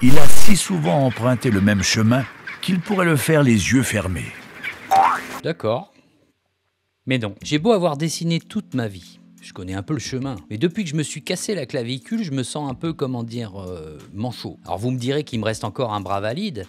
Il a si souvent emprunté le même chemin qu'il pourrait le faire les yeux fermés. D'accord. Mais non, j'ai beau avoir dessiné toute ma vie. Je connais un peu le chemin. Mais depuis que je me suis cassé la clavicule, je me sens un peu, manchot. Alors vous me direz qu'il me reste encore un bras valide,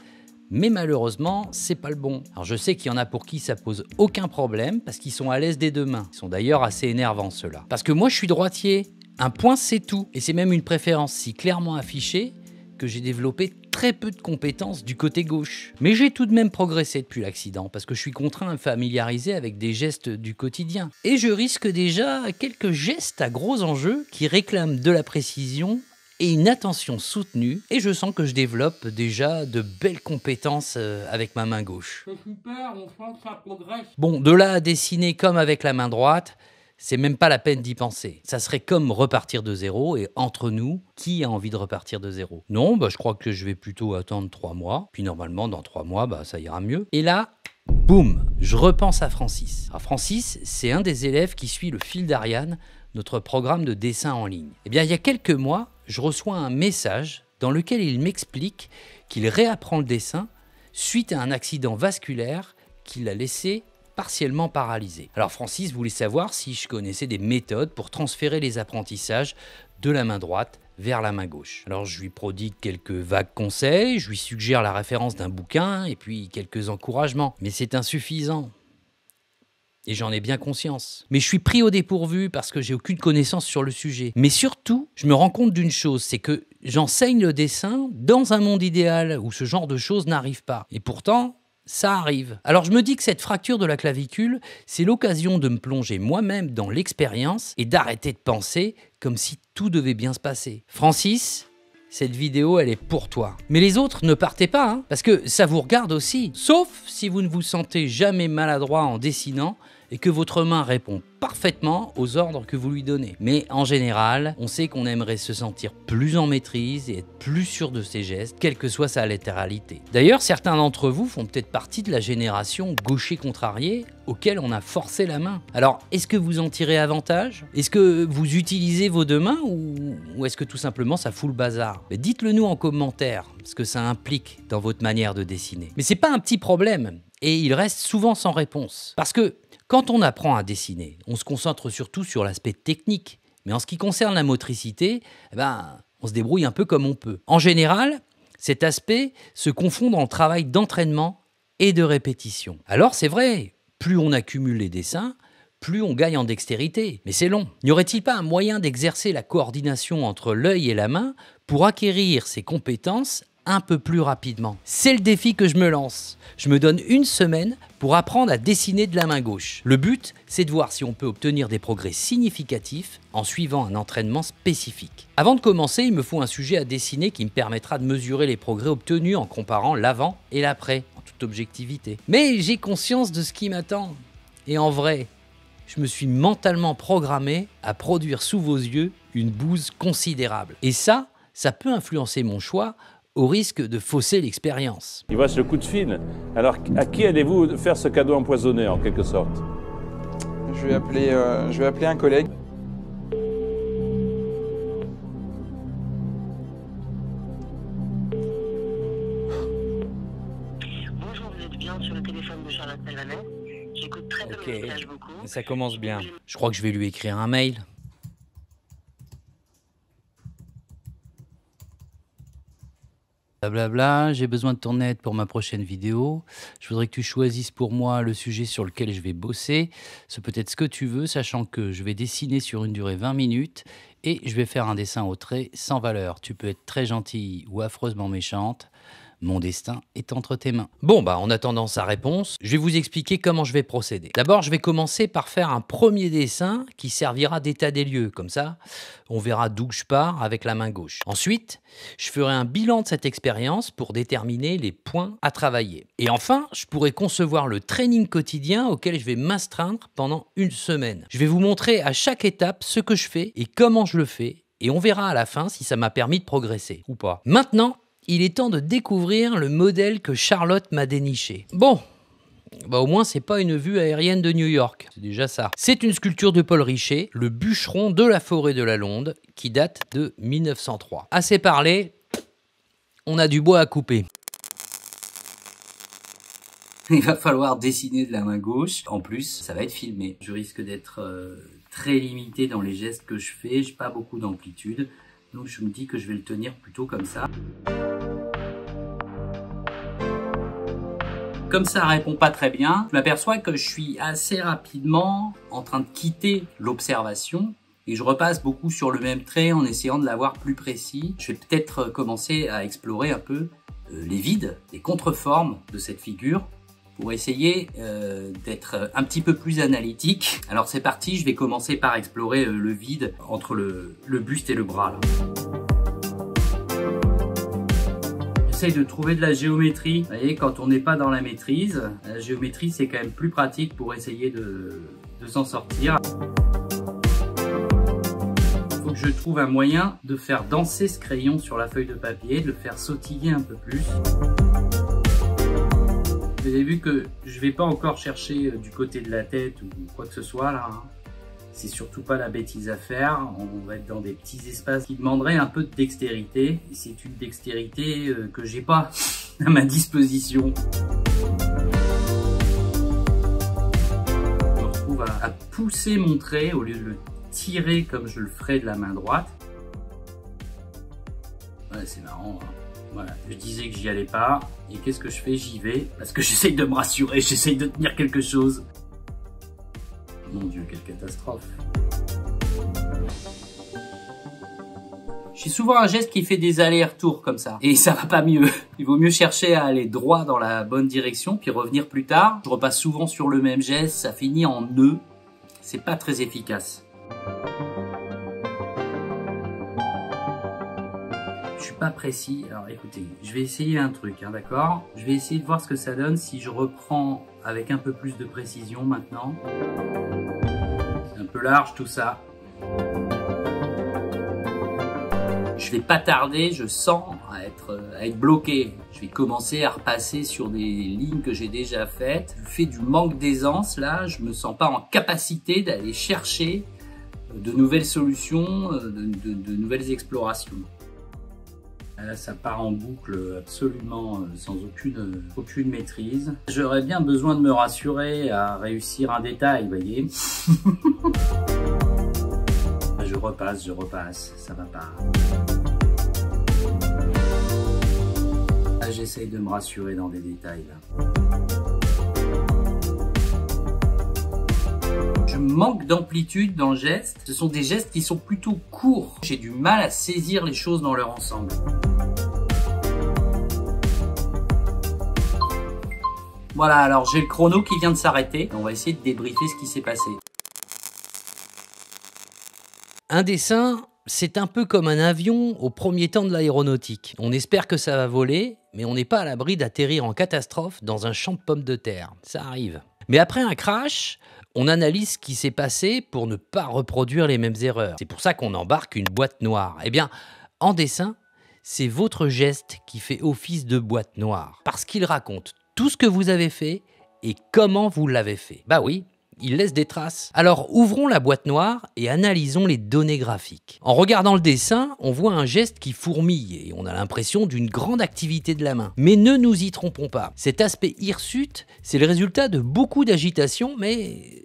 mais malheureusement, c'est pas le bon. Alors je sais qu'il y en a pour qui ça pose aucun problème, parce qu'ils sont à l'aise des deux mains. Ils sont d'ailleurs assez énervants ceux-là. Parce que moi je suis droitier. Un point c'est tout. Et c'est même une préférence si clairement affichée que j'ai développé très peu de compétences du côté gauche. Mais j'ai tout de même progressé depuis l'accident, parce que je suis contraint à me familiariser avec des gestes du quotidien. Et je risque déjà quelques gestes à gros enjeux qui réclament de la précision et une attention soutenue, et je sens que je développe déjà de belles compétences avec ma main gauche. C'est super, on sent que ça progresse. Bon, de là à dessiner comme avec la main droite, c'est même pas la peine d'y penser. Ça serait comme repartir de zéro, et entre nous, qui a envie de repartir de zéro? Non, je crois que je vais plutôt attendre 3 mois, puis normalement dans 3 mois, ça ira mieux. Et là, boum, je repense à Francis. Alors Francis, c'est un des élèves qui suit le fil d'Ariane, notre programme de dessin en ligne. Eh bien, il y a quelques mois, je reçois un message dans lequel il m'explique qu'il réapprend le dessin suite à un accident vasculaire qui l'a laissé partiellement paralysé. Alors Francis voulait savoir si je connaissais des méthodes pour transférer les apprentissages de la main droite vers la main gauche. Alors je lui prodigue quelques vagues conseils, je lui suggère la référence d'un bouquin et puis quelques encouragements. Mais c'est insuffisant. Et j'en ai bien conscience. Mais je suis pris au dépourvu parce que j'ai aucune connaissance sur le sujet. Mais surtout, je me rends compte d'une chose, c'est que j'enseigne le dessin dans un monde idéal où ce genre de choses n'arrive pas. Et pourtant, ça arrive. Alors je me dis que cette fracture de la clavicule, c'est l'occasion de me plonger moi-même dans l'expérience et d'arrêter de penser comme si tout devait bien se passer. Francis, cette vidéo, elle est pour toi. Mais les autres, ne partez pas, parce que ça vous regarde aussi. Sauf si vous ne vous sentez jamais maladroit en dessinant et que votre main répond parfaitement aux ordres que vous lui donnez. Mais en général, on sait qu'on aimerait se sentir plus en maîtrise et être plus sûr de ses gestes, quelle que soit sa latéralité. D'ailleurs, certains d'entre vous font peut-être partie de la génération gaucher contrarié auquel on a forcé la main. Alors, est-ce que vous en tirez avantage? Est-ce que vous utilisez vos deux mains ou est-ce que tout simplement ça fout le bazar? Dites-le nous en commentaire, ce que ça implique dans votre manière de dessiner. Mais c'est pas un petit problème, et il reste souvent sans réponse. Parce que quand on apprend à dessiner, on se concentre surtout sur l'aspect technique. Mais en ce qui concerne la motricité, on se débrouille un peu comme on peut. En général, cet aspect se confond dans le travail d'entraînement et de répétition. Alors c'est vrai, plus on accumule les dessins, plus on gagne en dextérité. Mais c'est long. N'y aurait-il pas un moyen d'exercer la coordination entre l'œil et la main pour acquérir ces compétences un peu plus rapidement? C'est le défi que je me lance. Je me donne une semaine pour apprendre à dessiner de la main gauche. Le but, c'est de voir si on peut obtenir des progrès significatifs en suivant un entraînement spécifique. Avant de commencer, il me faut un sujet à dessiner qui me permettra de mesurer les progrès obtenus en comparant l'avant et l'après, en toute objectivité. Mais j'ai conscience de ce qui m'attend. Et en vrai, je me suis mentalement programmé à produire sous vos yeux une bouse considérable. Et ça peut influencer mon choix au risque de fausser l'expérience. Il voit le coup de fil. Alors, à qui allez-vous faire ce cadeau empoisonné, en quelque sorte? Je vais appeler un collègue. Bonjour, vous êtes bien sur le téléphone de Charlotte Pelvanet. J'écoute très peu le message vocaux. Ça commence bien. Je crois que je vais lui écrire un mail. Blablabla, j'ai besoin de ton aide pour ma prochaine vidéo. Je voudrais que tu choisisses pour moi le sujet sur lequel je vais bosser. C'est peut-être ce que tu veux, sachant que je vais dessiner sur une durée 20 minutes et je vais faire un dessin au trait sans valeur. Tu peux être très gentille ou affreusement méchante. Mon destin est entre tes mains. Bon, en attendant sa réponse, je vais vous expliquer comment je vais procéder. D'abord, je vais commencer par faire un premier dessin qui servira d'état des lieux. Comme ça, on verra d'où je pars avec la main gauche. Ensuite, je ferai un bilan de cette expérience pour déterminer les points à travailler. Et enfin, je pourrai concevoir le training quotidien auquel je vais m'astreindre pendant une semaine. Je vais vous montrer à chaque étape ce que je fais et comment je le fais. Et on verra à la fin si ça m'a permis de progresser ou pas. Maintenant, il est temps de découvrir le modèle que Charlotte m'a déniché. Bon, au moins c'est pas une vue aérienne de New York, c'est déjà ça. C'est une sculpture de Paul Richer, le bûcheron de la forêt de la Londe, qui date de 1903. Assez parlé, on a du bois à couper. Il va falloir dessiner de la main gauche. En plus, ça va être filmé. Je risque d'être très limité dans les gestes que je fais. J'ai pas beaucoup d'amplitude. Donc je me dis que je vais le tenir plutôt comme ça. Comme ça répond pas très bien, je m'aperçois que je suis assez rapidement en train de quitter l'observation et je repasse beaucoup sur le même trait en essayant de l'avoir plus précis. Je vais peut-être commencer à explorer un peu les vides, les contreformes de cette figure pour essayer d'être un petit peu plus analytique. Alors c'est parti, je vais commencer par explorer le vide entre le buste et le bras là. J'essaye de trouver de la géométrie. Vous voyez, quand on n'est pas dans la maîtrise, la géométrie c'est quand même plus pratique pour essayer de s'en sortir. Il faut que je trouve un moyen de faire danser ce crayon sur la feuille de papier, de le faire sautiller un peu plus. Vous avez vu que je vais pas encore chercher du côté de la tête ou quoi que ce soit là. C'est surtout pas la bêtise à faire. On va être dans des petits espaces qui demanderaient un peu de dextérité. Et c'est une dextérité que j'ai pas à ma disposition. Je me retrouve à pousser mon trait au lieu de le tirer comme je le ferais de la main droite. Ouais, c'est marrant. Hein. Voilà, je disais que j'y allais pas, et qu'est-ce que je fais? J'y vais, parce que j'essaye de me rassurer, j'essaye de tenir quelque chose. Mon Dieu, quelle catastrophe. J'ai souvent un geste qui fait des allers-retours comme ça, et ça va pas mieux. Il vaut mieux chercher à aller droit dans la bonne direction, puis revenir plus tard. Je repasse souvent sur le même geste, ça finit en nœud. C'est pas très efficace. Je suis pas précis, alors écoutez, je vais essayer un truc, hein, d'accord? Je vais essayer de voir ce que ça donne si je reprends avec un peu plus de précision maintenant. C'est un peu large tout ça. Je vais pas tarder, je sens à être bloqué. Je vais commencer à repasser sur des lignes que j'ai déjà faites. Du fait du manque d'aisance, là, je me sens pas en capacité d'aller chercher de nouvelles solutions, de nouvelles explorations. Là, ça part en boucle absolument sans aucune maîtrise. J'aurais bien besoin de me rassurer à réussir un détail, vous voyez. Je repasse, ça va pas. Là, j'essaye de me rassurer dans des détails, là. Je manque d'amplitude dans le geste. Ce sont des gestes qui sont plutôt courts. J'ai du mal à saisir les choses dans leur ensemble. Voilà, alors j'ai le chrono qui vient de s'arrêter. On va essayer de débriefer ce qui s'est passé. Un dessin, c'est un peu comme un avion au premier temps de l'aéronautique. On espère que ça va voler, mais on n'est pas à l'abri d'atterrir en catastrophe dans un champ de pommes de terre. Ça arrive. Mais après un crash, on analyse ce qui s'est passé pour ne pas reproduire les mêmes erreurs. C'est pour ça qu'on embarque une boîte noire. Eh bien, en dessin, c'est votre geste qui fait office de boîte noire. Parce qu'il raconte tout ce que vous avez fait et comment vous l'avez fait. Bah oui, il laisse des traces. Alors ouvrons la boîte noire et analysons les données graphiques. En regardant le dessin, on voit un geste qui fourmille et on a l'impression d'une grande activité de la main. Mais ne nous y trompons pas. Cet aspect hirsute, c'est le résultat de beaucoup d'agitation, mais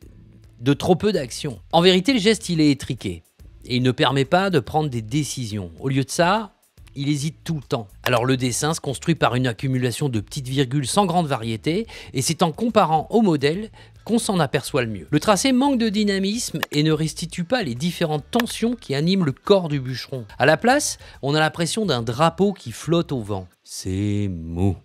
de trop peu d'action. En vérité, le geste, il est étriqué et il ne permet pas de prendre des décisions. Au lieu de ça, il hésite tout le temps. Alors le dessin se construit par une accumulation de petites virgules sans grande variété, et c'est en comparant au modèle qu'on s'en aperçoit le mieux. Le tracé manque de dynamisme et ne restitue pas les différentes tensions qui animent le corps du bûcheron. À la place, on a l'impression d'un drapeau qui flotte au vent. C'est mou.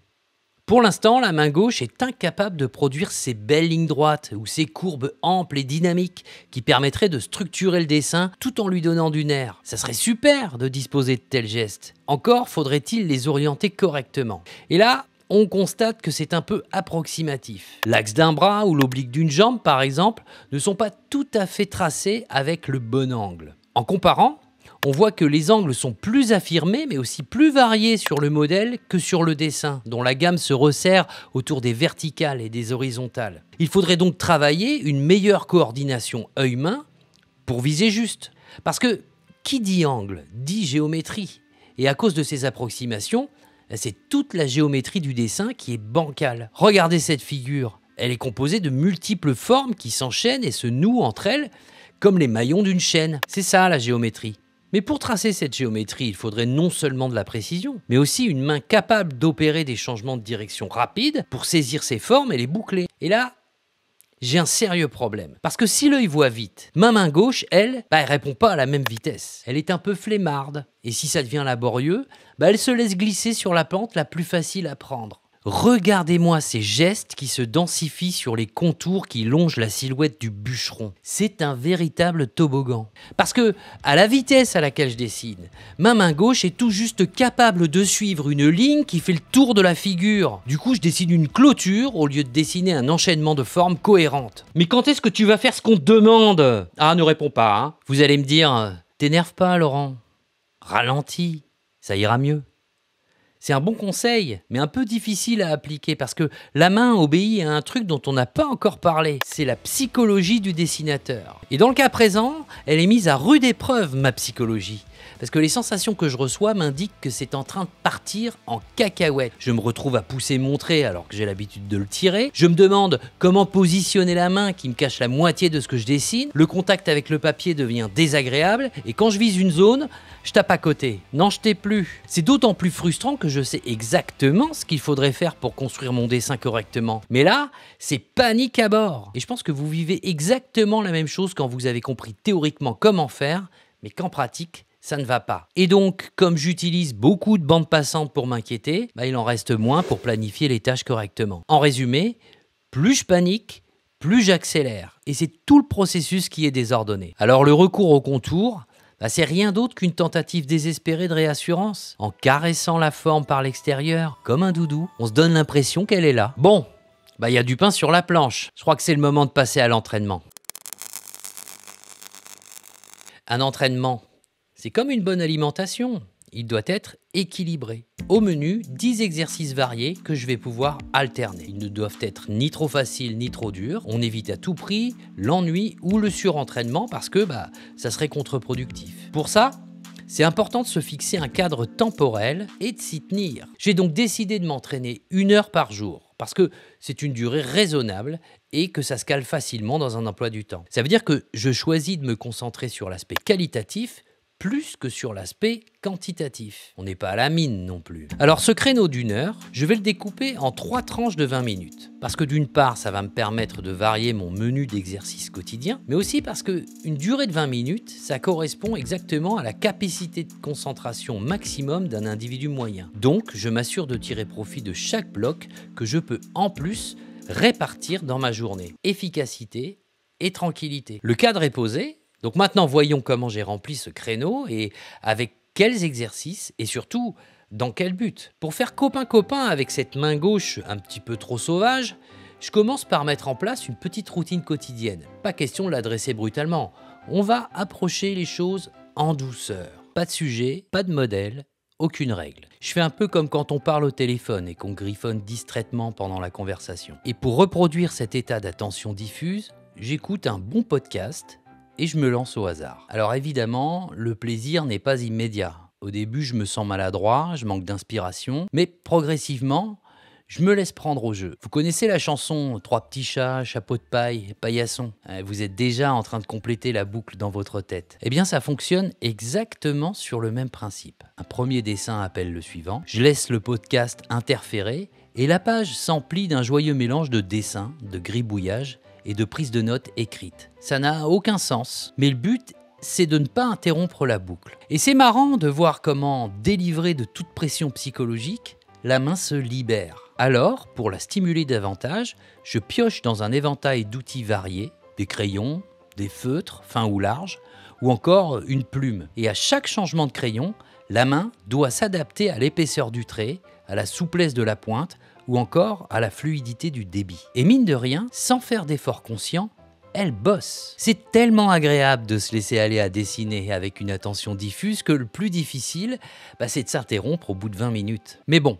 Pour l'instant, la main gauche est incapable de produire ces belles lignes droites ou ces courbes amples et dynamiques qui permettraient de structurer le dessin tout en lui donnant du nerf. Ça serait super de disposer de tels gestes. Encore faudrait-il les orienter correctement. Et là, on constate que c'est un peu approximatif. L'axe d'un bras ou l'oblique d'une jambe, par exemple, ne sont pas tout à fait tracés avec le bon angle. En comparant, on voit que les angles sont plus affirmés, mais aussi plus variés sur le modèle que sur le dessin, dont la gamme se resserre autour des verticales et des horizontales. Il faudrait donc travailler une meilleure coordination œil-main pour viser juste. Parce que qui dit angle, dit géométrie. Et à cause de ces approximations, c'est toute la géométrie du dessin qui est bancale. Regardez cette figure. Elle est composée de multiples formes qui s'enchaînent et se nouent entre elles comme les maillons d'une chaîne. C'est ça la géométrie. Mais pour tracer cette géométrie, il faudrait non seulement de la précision, mais aussi une main capable d'opérer des changements de direction rapides pour saisir ces formes et les boucler. Et là, j'ai un sérieux problème. Parce que si l'œil voit vite, ma main gauche, elle répond pas à la même vitesse. Elle est un peu flemmarde. Et si ça devient laborieux, elle se laisse glisser sur la pente la plus facile à prendre. Regardez-moi ces gestes qui se densifient sur les contours qui longent la silhouette du bûcheron. C'est un véritable toboggan. Parce que, à la vitesse à laquelle je dessine, ma main gauche est tout juste capable de suivre une ligne qui fait le tour de la figure. Du coup, je dessine une clôture au lieu de dessiner un enchaînement de formes cohérentes. Mais quand est-ce que tu vas faire ce qu'on te demande ? Ah, ne réponds pas, hein. Vous allez me dire, t'énerve pas, Laurent. Ralentis, ça ira mieux. C'est un bon conseil, mais un peu difficile à appliquer parce que la main obéit à un truc dont on n'a pas encore parlé. C'est la psychologie du dessinateur. Et dans le cas présent, elle est mise à rude épreuve, ma psychologie. Parce que les sensations que je reçois m'indiquent que c'est en train de partir en cacahuète. Je me retrouve à pousser mon trait alors que j'ai l'habitude de le tirer. Je me demande comment positionner la main qui me cache la moitié de ce que je dessine. Le contact avec le papier devient désagréable. Et quand je vise une zone, je tape à côté. N'en jetez plus. C'est d'autant plus frustrant que je sais exactement ce qu'il faudrait faire pour construire mon dessin correctement. Mais là, c'est panique à bord. Et je pense que vous vivez exactement la même chose quand vous avez compris théoriquement comment faire, mais qu'en pratique, ça ne va pas. Et donc, comme j'utilise beaucoup de bandes passantes pour m'inquiéter, il en reste moins pour planifier les tâches correctement. En résumé, plus je panique, plus j'accélère. Et c'est tout le processus qui est désordonné. Alors le recours au contour, c'est rien d'autre qu'une tentative désespérée de réassurance. En caressant la forme par l'extérieur, comme un doudou, on se donne l'impression qu'elle est là. Bon, y a du pain sur la planche. Je crois que c'est le moment de passer à l'entraînement. Un entraînement, c'est comme une bonne alimentation. Il doit être équilibré. Au menu, 10 exercices variés que je vais pouvoir alterner. Ils ne doivent être ni trop faciles ni trop durs. On évite à tout prix l'ennui ou le surentraînement parce que ça serait contre-productif. Pour ça, c'est important de se fixer un cadre temporel et de s'y tenir. J'ai donc décidé de m'entraîner 1 heure par jour parce que c'est une durée raisonnable et que ça se cale facilement dans un emploi du temps. Ça veut dire que je choisis de me concentrer sur l'aspect qualitatif plus que sur l'aspect quantitatif. On n'est pas à la mine non plus. Alors ce créneau d'1 heure, je vais le découper en 3 tranches de 20 minutes. Parce que d'une part, ça va me permettre de varier mon menu d'exercice quotidien, mais aussi parce qu'une durée de 20 minutes, ça correspond exactement à la capacité de concentration maximum d'un individu moyen. Donc, je m'assure de tirer profit de chaque bloc que je peux en plus répartir dans ma journée. Efficacité et tranquillité. Le cadre est posé. Donc maintenant, voyons comment j'ai rempli ce créneau et avec quels exercices et surtout, dans quel but. Pour faire copain-copain avec cette main gauche un petit peu trop sauvage, je commence par mettre en place une petite routine quotidienne. Pas question de l'adresser brutalement. On va approcher les choses en douceur. Pas de sujet, pas de modèle, aucune règle. Je fais un peu comme quand on parle au téléphone et qu'on griffonne distraitement pendant la conversation. Et pour reproduire cet état d'attention diffuse, j'écoute un bon podcast et je me lance au hasard. Alors évidemment, le plaisir n'est pas immédiat. Au début, je me sens maladroit, je manque d'inspiration, mais progressivement, je me laisse prendre au jeu. Vous connaissez la chanson « 3 petits chats, chapeau de paille, paillasson ». Vous êtes déjà en train de compléter la boucle dans votre tête. Eh bien, ça fonctionne exactement sur le même principe. Un premier dessin appelle le suivant, je laisse le podcast interférer et la page s'emplit d'un joyeux mélange de dessins, de gribouillages et de prise de notes écrites. Ça n'a aucun sens, mais le but, c'est de ne pas interrompre la boucle. Et c'est marrant de voir comment, délivrée de toute pression psychologique, la main se libère. Alors, pour la stimuler davantage, je pioche dans un éventail d'outils variés, des crayons, des feutres, fins ou larges, ou encore une plume. Et à chaque changement de crayon, la main doit s'adapter à l'épaisseur du trait, à la souplesse de la pointe, ou encore à la fluidité du débit. Et mine de rien, sans faire d'effort conscient, elle bosse. C'est tellement agréable de se laisser aller à dessiner avec une attention diffuse que le plus difficile, c'est de s'interrompre au bout de 20 minutes. Mais bon,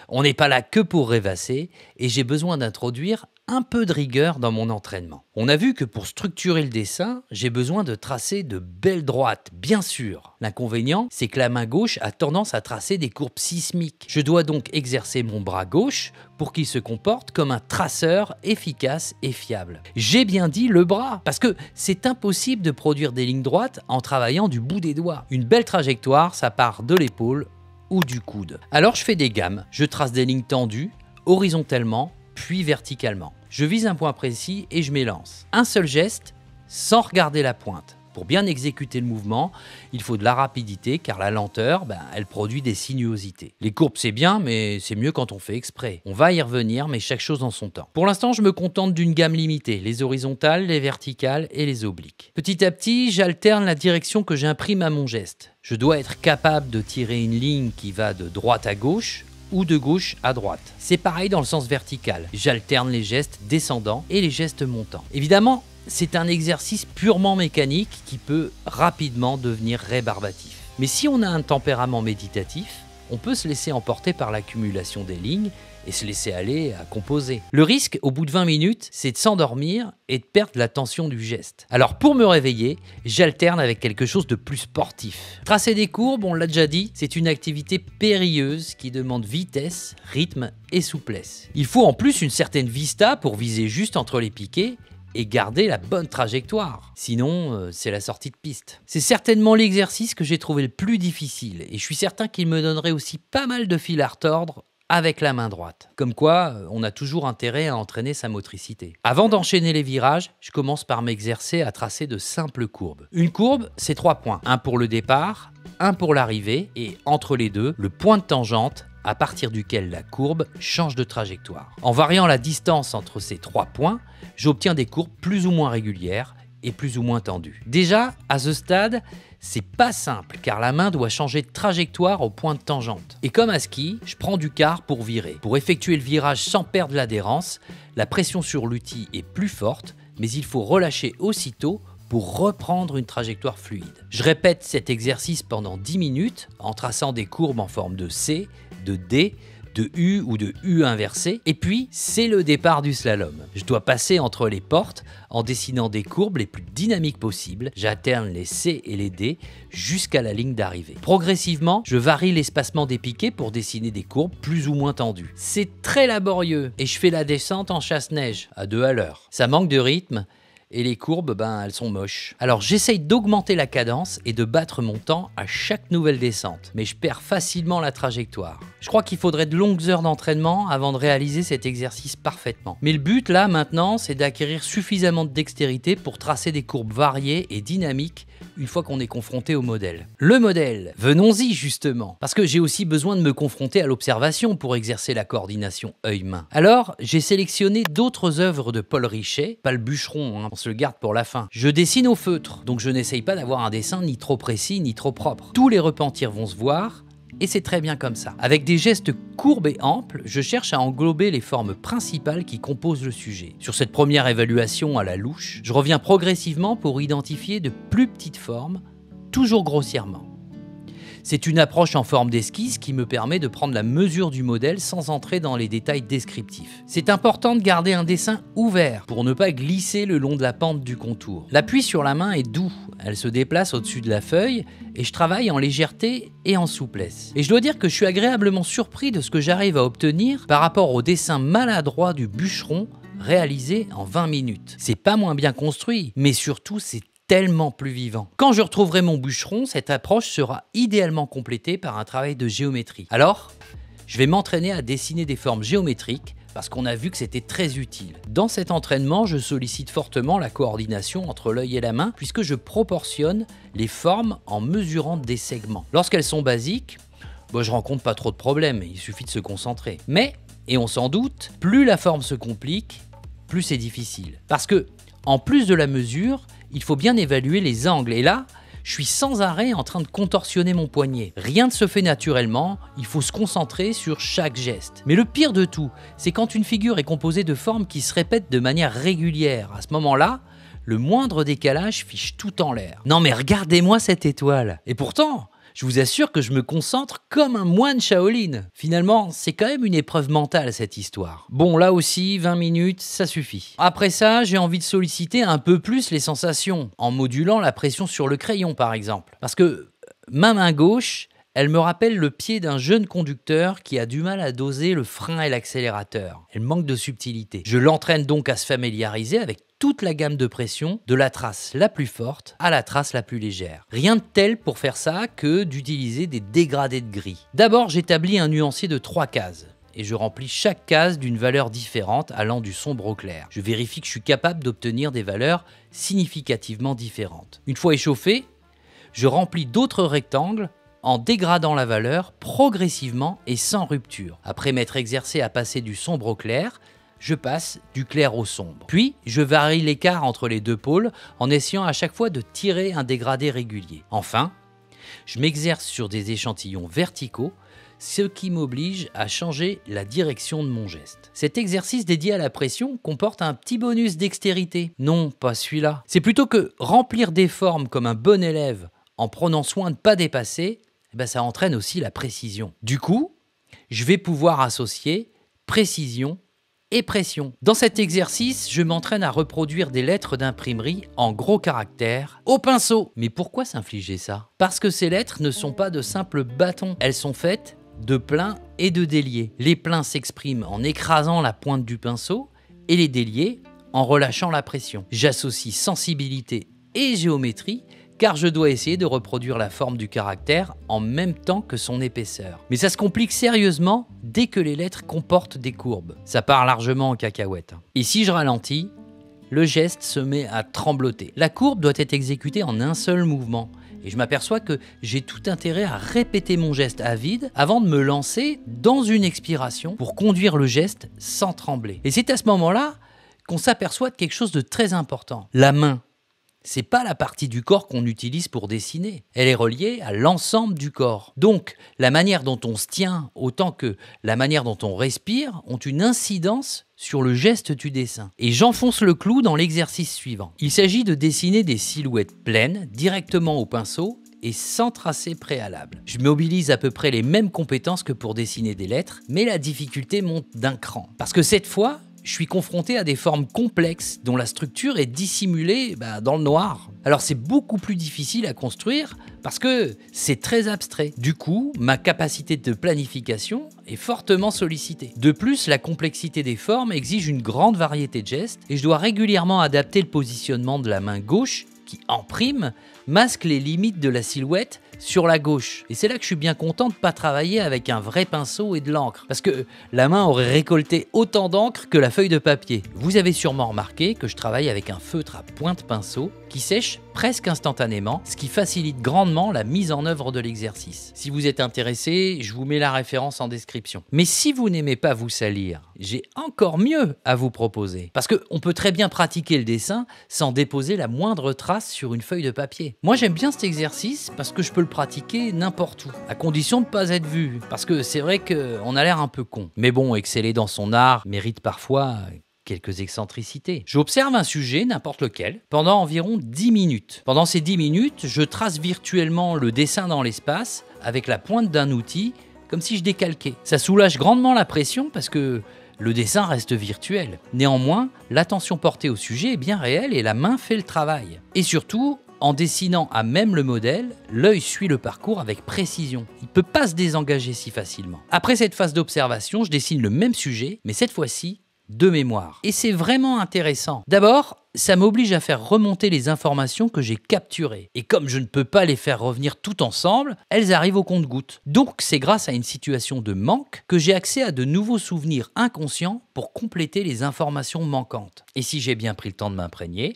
on n'est pas là que pour rêvasser et j'ai besoin d'introduire un peu de rigueur dans mon entraînement. On a vu que pour structurer le dessin, j'ai besoin de tracer de belles droites, bien sûr. L'inconvénient, c'est que la main gauche a tendance à tracer des courbes sismiques. Je dois donc exercer mon bras gauche pour qu'il se comporte comme un traceur efficace et fiable. J'ai bien dit le bras, parce que c'est impossible de produire des lignes droites en travaillant du bout des doigts. Une belle trajectoire, ça part de l'épaule ou du coude. Alors je fais des gammes, je trace des lignes tendues, horizontalement, puis verticalement. Je vise un point précis et je m'élance. Un seul geste, sans regarder la pointe. Pour bien exécuter le mouvement, il faut de la rapidité car la lenteur, elle produit des sinuosités. Les courbes c'est bien, mais c'est mieux quand on fait exprès. On va y revenir, mais chaque chose en son temps. Pour l'instant, je me contente d'une gamme limitée, les horizontales, les verticales et les obliques. Petit à petit, j'alterne la direction que j'imprime à mon geste. Je dois être capable de tirer une ligne qui va de droite à gauche, ou de gauche à droite. C'est pareil dans le sens vertical. J'alterne les gestes descendants et les gestes montants. Évidemment, c'est un exercice purement mécanique qui peut rapidement devenir rébarbatif. Mais si on a un tempérament méditatif, on peut se laisser emporter par l'accumulation des lignes et se laisser aller à composer. Le risque, au bout de 20 minutes, c'est de s'endormir et de perdre la tension du geste. Alors pour me réveiller, j'alterne avec quelque chose de plus sportif. Tracer des courbes, on l'a déjà dit, c'est une activité périlleuse qui demande vitesse, rythme et souplesse. Il faut en plus une certaine vista pour viser juste entre les piquets et garder la bonne trajectoire. Sinon, c'est la sortie de piste. C'est certainement l'exercice que j'ai trouvé le plus difficile et je suis certain qu'il me donnerait aussi pas mal de fil à retordre avec la main droite. Comme quoi, on a toujours intérêt à entraîner sa motricité. Avant d'enchaîner les virages, je commence par m'exercer à tracer de simples courbes. Une courbe, c'est 3 points. Un pour le départ, un pour l'arrivée et entre les deux, le point de tangente à partir duquel la courbe change de trajectoire. En variant la distance entre ces 3 points, j'obtiens des courbes plus ou moins régulières et plus ou moins tendues. Déjà, à ce stade, c'est pas simple car la main doit changer de trajectoire au point de tangente. Et comme à ski, je prends du quart pour virer. Pour effectuer le virage sans perdre l'adhérence, la pression sur l'outil est plus forte, mais il faut relâcher aussitôt pour reprendre une trajectoire fluide. Je répète cet exercice pendant 10 minutes en traçant des courbes en forme de C, de D, de U ou de U inversé. Et puis, c'est le départ du slalom. Je dois passer entre les portes en dessinant des courbes les plus dynamiques possibles. J'alterne les C et les D jusqu'à la ligne d'arrivée. Progressivement, je varie l'espacement des piquets pour dessiner des courbes plus ou moins tendues. C'est très laborieux et je fais la descente en chasse-neige à 2 à l'heure. Ça manque de rythme. Et les courbes, elles sont moches. Alors j'essaye d'augmenter la cadence et de battre mon temps à chaque nouvelle descente. Mais je perds facilement la trajectoire. Je crois qu'il faudrait de longues heures d'entraînement avant de réaliser cet exercice parfaitement. Mais le but là, maintenant, c'est d'acquérir suffisamment de dextérité pour tracer des courbes variées et dynamiques une fois qu'on est confronté au modèle. Le modèle, venons-y justement. Parce que j'ai aussi besoin de me confronter à l'observation pour exercer la coordination œil-main. Alors, j'ai sélectionné d'autres œuvres de Paul Richet, pas le bûcheron, on se le garde pour la fin. Je dessine au feutre, donc je n'essaye pas d'avoir un dessin ni trop précis ni trop propre. Tous les repentirs vont se voir, et c'est très bien comme ça. Avec des gestes courbes et amples, je cherche à englober les formes principales qui composent le sujet. Sur cette première évaluation à la louche, je reviens progressivement pour identifier de plus petites formes, toujours grossièrement. C'est une approche en forme d'esquisse qui me permet de prendre la mesure du modèle sans entrer dans les détails descriptifs. C'est important de garder un dessin ouvert pour ne pas glisser le long de la pente du contour. L'appui sur la main est doux, elle se déplace au-dessus de la feuille et je travaille en légèreté et en souplesse. Et je dois dire que je suis agréablement surpris de ce que j'arrive à obtenir par rapport au dessin maladroit du bûcheron réalisé en 20 minutes. C'est pas moins bien construit, mais surtout c'est tellement plus vivant. Quand je retrouverai mon bûcheron, cette approche sera idéalement complétée par un travail de géométrie. Alors, je vais m'entraîner à dessiner des formes géométriques parce qu'on a vu que c'était très utile. Dans cet entraînement, je sollicite fortement la coordination entre l'œil et la main puisque je proportionne les formes en mesurant des segments. Lorsqu'elles sont basiques, je rencontre pas trop de problèmes, il suffit de se concentrer. Mais, et on s'en doute, plus la forme se complique, plus c'est difficile. Parce que, en plus de la mesure, il faut bien évaluer les angles. Et là, je suis sans arrêt en train de contorsionner mon poignet. Rien ne se fait naturellement, il faut se concentrer sur chaque geste. Mais le pire de tout, c'est quand une figure est composée de formes qui se répètent de manière régulière. À ce moment-là, le moindre décalage fiche tout en l'air. Non mais regardez-moi cette étoile. Et pourtant, Je vous assure que je me concentre comme un moine Shaolin. Finalement, c'est quand même une épreuve mentale cette histoire. Bon, là aussi, 20 minutes, ça suffit. Après ça, j'ai envie de solliciter un peu plus les sensations, en modulant la pression sur le crayon par exemple. Parce que ma main gauche, elle me rappelle le pied d'un jeune conducteur qui a du mal à doser le frein et l'accélérateur. Elle manque de subtilité. Je l'entraîne donc à se familiariser avec toute la gamme de pression, de la trace la plus forte à la trace la plus légère. Rien de tel pour faire ça que d'utiliser des dégradés de gris. D'abord, j'établis un nuancier de 3 cases. Et je remplis chaque case d'une valeur différente allant du sombre au clair. Je vérifie que je suis capable d'obtenir des valeurs significativement différentes. Une fois échauffé, je remplis d'autres rectangles en dégradant la valeur progressivement et sans rupture. Après m'être exercé à passer du sombre au clair, je passe du clair au sombre. Puis, je varie l'écart entre les deux pôles en essayant à chaque fois de tirer un dégradé régulier. Enfin, je m'exerce sur des échantillons verticaux, ce qui m'oblige à changer la direction de mon geste. Cet exercice dédié à la pression comporte un petit bonus dextérité. Non, pas celui-là. C'est plutôt que remplir des formes comme un bon élève en prenant soin de ne pas dépasser, ça entraîne aussi la précision. Du coup, je vais pouvoir associer précision et pression. Dans cet exercice, je m'entraîne à reproduire des lettres d'imprimerie en gros caractères au pinceau. Mais pourquoi s'infliger ça? Parce que ces lettres ne sont pas de simples bâtons. Elles sont faites de pleins et de déliés. Les pleins s'expriment en écrasant la pointe du pinceau et les déliés en relâchant la pression. J'associe sensibilité et géométrie car je dois essayer de reproduire la forme du caractère en même temps que son épaisseur. Mais ça se complique sérieusement dès que les lettres comportent des courbes. Ça part largement en cacahuète. Et si je ralentis, le geste se met à trembloter. La courbe doit être exécutée en un seul mouvement. Et je m'aperçois que j'ai tout intérêt à répéter mon geste à vide avant de me lancer dans une expiration pour conduire le geste sans trembler. Et c'est à ce moment-là qu'on s'aperçoit de quelque chose de très important. La main. C'est pas la partie du corps qu'on utilise pour dessiner. Elle est reliée à l'ensemble du corps. Donc, la manière dont on se tient, autant que la manière dont on respire, ont une incidence sur le geste du dessin. Et j'enfonce le clou dans l'exercice suivant. Il s'agit de dessiner des silhouettes pleines, directement au pinceau, et sans tracé préalable. Je mobilise à peu près les mêmes compétences que pour dessiner des lettres, mais la difficulté monte d'un cran. Parce que cette fois, je suis confronté à des formes complexes dont la structure est dissimulée dans le noir. Alors c'est beaucoup plus difficile à construire parce que c'est très abstrait. Du coup, ma capacité de planification est fortement sollicitée. De plus, la complexité des formes exige une grande variété de gestes et je dois régulièrement adapter le positionnement de la main gauche qui, en prime, masque les limites de la silhouette sur la gauche. Et c'est là que je suis bien content de ne pas travailler avec un vrai pinceau et de l'encre. Parce que la main aurait récolté autant d'encre que la feuille de papier. Vous avez sûrement remarqué que je travaille avec un feutre à pointe pinceau qui sèche presque instantanément, ce qui facilite grandement la mise en œuvre de l'exercice. Si vous êtes intéressé, je vous mets la référence en description. Mais si vous n'aimez pas vous salir, j'ai encore mieux à vous proposer. Parce qu'on peut très bien pratiquer le dessin sans déposer la moindre trace sur une feuille de papier. Moi j'aime bien cet exercice parce que je peux le pratiquer n'importe où, à condition de ne pas être vu. Parce que c'est vrai qu'on a l'air un peu con. Mais bon, exceller dans son art mérite parfois quelques excentricités. J'observe un sujet, n'importe lequel, pendant environ 10 minutes. Pendant ces 10 minutes, je trace virtuellement le dessin dans l'espace avec la pointe d'un outil, comme si je décalquais. Ça soulage grandement la pression parce que le dessin reste virtuel. Néanmoins, l'attention portée au sujet est bien réelle et la main fait le travail. Et surtout, en dessinant à même le modèle, l'œil suit le parcours avec précision. Il ne peut pas se désengager si facilement. Après cette phase d'observation, je dessine le même sujet, mais cette fois-ci, de mémoire. Et c'est vraiment intéressant. D'abord, ça m'oblige à faire remonter les informations que j'ai capturées. Et comme je ne peux pas les faire revenir toutes ensemble, elles arrivent au compte-gouttes. Donc, c'est grâce à une situation de manque que j'ai accès à de nouveaux souvenirs inconscients pour compléter les informations manquantes. Et si j'ai bien pris le temps de m'imprégner,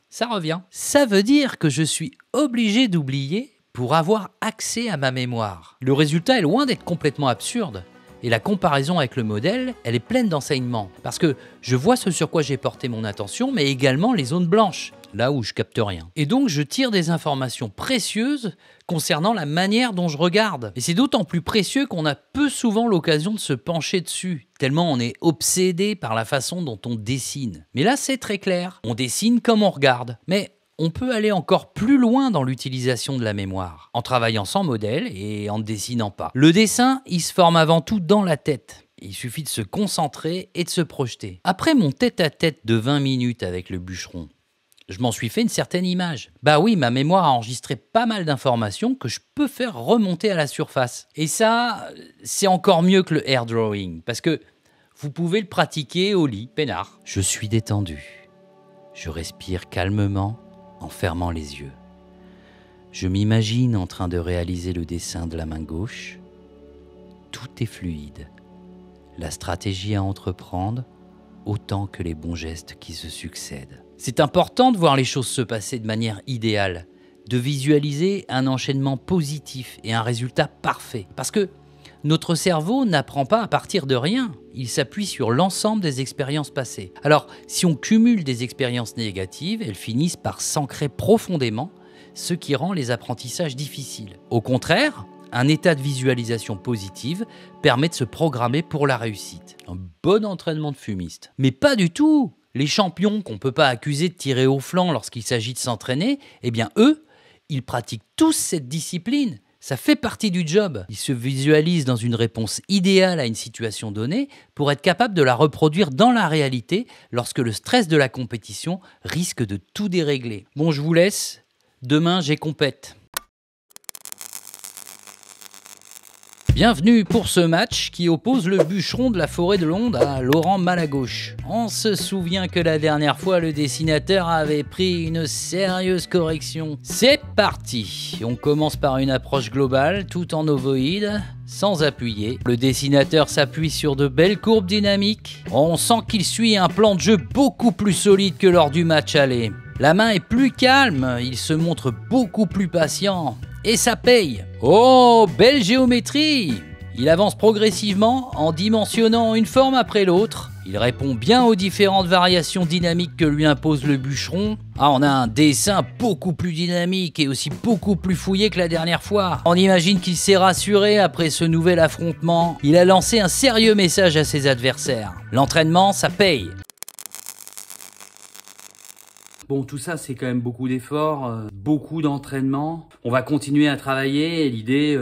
ça revient. Ça veut dire que je suis obligé d'oublier pour avoir accès à ma mémoire. Le résultat est loin d'être complètement absurde. Et la comparaison avec le modèle, elle est pleine d'enseignements. Parce que je vois ce sur quoi j'ai porté mon attention, mais également les zones blanches, là où je capte rien. Et donc je tire des informations précieuses concernant la manière dont je regarde. Et c'est d'autant plus précieux qu'on a peu souvent l'occasion de se pencher dessus, tellement on est obsédé par la façon dont on dessine. Mais là c'est très clair, on dessine comme on regarde. Mais on peut aller encore plus loin dans l'utilisation de la mémoire, en travaillant sans modèle et en ne dessinant pas. Le dessin, il se forme avant tout dans la tête. Il suffit de se concentrer et de se projeter. Après mon tête-à-tête de 20 minutes avec le bûcheron, je m'en suis fait une certaine image. Bah oui, ma mémoire a enregistré pas mal d'informations que je peux faire remonter à la surface. Et ça, c'est encore mieux que le air drawing, parce que vous pouvez le pratiquer au lit, peinard. Je suis détendu. Je respire calmement en fermant les yeux. Je m'imagine en train de réaliser le dessin de la main gauche. Tout est fluide. La stratégie à entreprendre, autant que les bons gestes qui se succèdent. C'est important de voir les choses se passer de manière idéale, de visualiser un enchaînement positif et un résultat parfait. Parce que notre cerveau n'apprend pas à partir de rien, il s'appuie sur l'ensemble des expériences passées. Alors, si on cumule des expériences négatives, elles finissent par s'ancrer profondément, ce qui rend les apprentissages difficiles. Au contraire, un état de visualisation positive permet de se programmer pour la réussite. Un bon entraînement de fumiste. Mais pas du tout! Les champions qu'on ne peut pas accuser de tirer au flanc lorsqu'il s'agit de s'entraîner, eh bien eux, ils pratiquent tous cette discipline. Ça fait partie du job. Ils se visualisent dans une réponse idéale à une situation donnée pour être capables de la reproduire dans la réalité lorsque le stress de la compétition risque de tout dérégler. Bon, je vous laisse. Demain, j'ai compète. Bienvenue pour ce match qui oppose le bûcheron de la forêt de Londe à Laurent Malagauche. On se souvient que la dernière fois, le dessinateur avait pris une sérieuse correction. C'est parti! On commence par une approche globale, tout en ovoïde, sans appuyer. Le dessinateur s'appuie sur de belles courbes dynamiques. On sent qu'il suit un plan de jeu beaucoup plus solide que lors du match aller. La main est plus calme, il se montre beaucoup plus patient. Et ça paye. Oh, belle géométrie! Il avance progressivement en dimensionnant une forme après l'autre. Il répond bien aux différentes variations dynamiques que lui impose le bûcheron. Ah, on a un dessin beaucoup plus dynamique et aussi beaucoup plus fouillé que la dernière fois. On imagine qu'il s'est rassuré après ce nouvel affrontement. Il a lancé un sérieux message à ses adversaires. L'entraînement, ça paye. Bon, tout ça, c'est quand même beaucoup d'efforts, beaucoup d'entraînement. On va continuer à travailler et l'idée,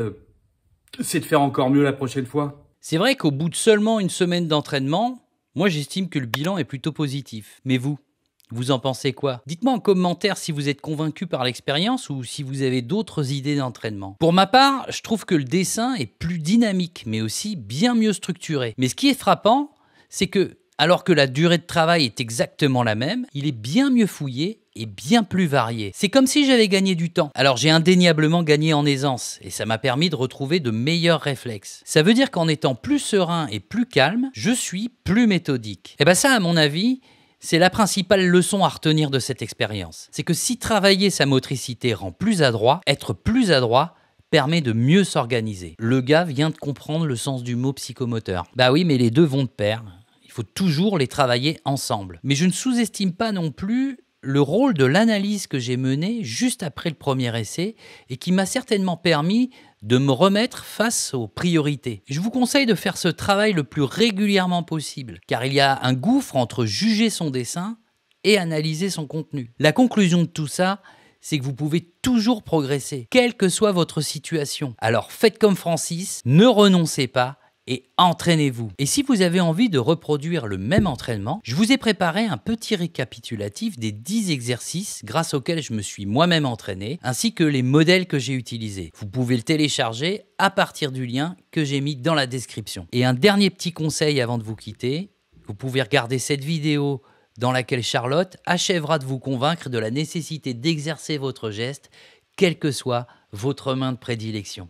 c'est de faire encore mieux la prochaine fois. C'est vrai qu'au bout de seulement une semaine d'entraînement, moi j'estime que le bilan est plutôt positif. Mais vous en pensez quoi? Dites-moi en commentaire si vous êtes convaincu par l'expérience ou si vous avez d'autres idées d'entraînement. Pour ma part, je trouve que le dessin est plus dynamique, mais aussi bien mieux structuré. Mais ce qui est frappant, c'est que alors que la durée de travail est exactement la même, il est bien mieux fouillé et bien plus varié. C'est comme si j'avais gagné du temps. Alors j'ai indéniablement gagné en aisance et ça m'a permis de retrouver de meilleurs réflexes. Ça veut dire qu'en étant plus serein et plus calme, je suis plus méthodique. Et bien ça, à mon avis, c'est la principale leçon à retenir de cette expérience. C'est que si travailler sa motricité rend plus adroit, être plus adroit permet de mieux s'organiser. Le gars vient de comprendre le sens du mot psychomoteur. Bah oui, mais les deux vont de pair. Il faut toujours les travailler ensemble. Mais je ne sous-estime pas non plus le rôle de l'analyse que j'ai menée juste après le premier essai et qui m'a certainement permis de me remettre face aux priorités. Je vous conseille de faire ce travail le plus régulièrement possible, car il y a un gouffre entre juger son dessin et analyser son contenu. La conclusion de tout ça, c'est que vous pouvez toujours progresser, quelle que soit votre situation. Alors faites comme Francis, ne renoncez pas, et entraînez-vous. Et si vous avez envie de reproduire le même entraînement, je vous ai préparé un petit récapitulatif des 10 exercices grâce auxquels je me suis moi-même entraîné, ainsi que les modèles que j'ai utilisés. Vous pouvez le télécharger à partir du lien que j'ai mis dans la description. Et un dernier petit conseil avant de vous quitter, vous pouvez regarder cette vidéo dans laquelle Charlotte achèvera de vous convaincre de la nécessité d'exercer votre geste, quelle que soit votre main de prédilection.